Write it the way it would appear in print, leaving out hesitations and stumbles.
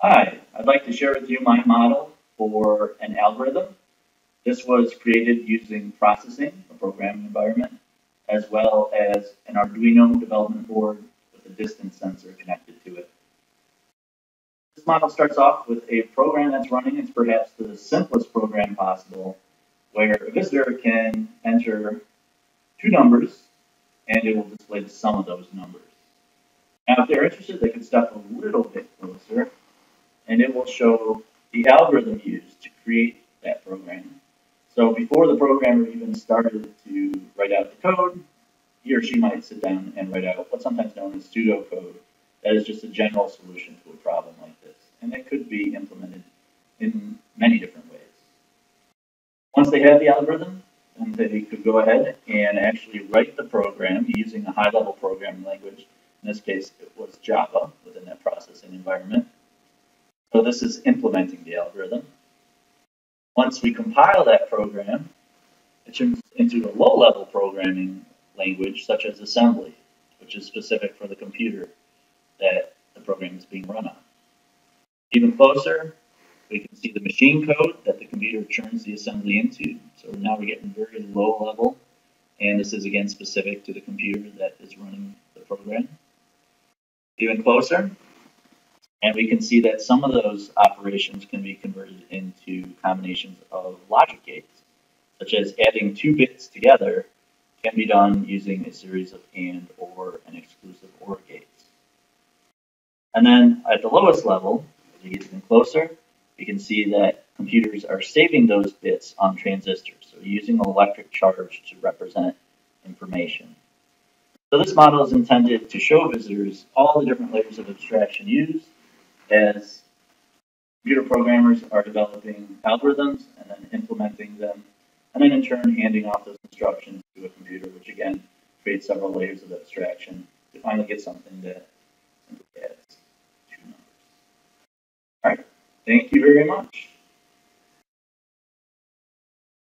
Hi, I'd like to share with you my model for an algorithm. This was created using processing, a programming environment, as well as an Arduino development board with a distance sensor connected to it. This model starts off with a program that's running. It's perhaps the simplest program possible, where a visitor can enter two numbers and it will display the sum of those numbers. Now, if they're interested, they can step a little bit closer and it will show the algorithm used to create that program. So before the programmer even started to write out the code, he or she might sit down and write out what's sometimes known as pseudocode. That is just a general solution to a problem like this, and it could be implemented in many different ways. Once they have the algorithm, then they could go ahead and actually write the program using a high-level programming language. In this case, it was Java within that processing environment. So this is implementing the algorithm. Once we compile that program, it turns into a low-level programming language such as assembly, which is specific for the computer that the program is being run on. Even closer, we can see the machine code that the computer turns the assembly into. So now we're getting very low level, and this is again specific to the computer that is running the program. Even closer, and we can see that some of those operations can be converted into combinations of logic gates, such as adding two bits together can be done using a series of AND, OR, and exclusive OR gates. And then at the lowest level, as we get even closer, we can see that computers are saving those bits on transistors, so using an electric charge to represent information. So this model is intended to show visitors all the different layers of abstraction used as computer programmers are developing algorithms and then implementing them, and then in turn handing off those instructions to a computer, which again creates several layers of abstraction to finally get something that simply adds two numbers. All right, thank you very much.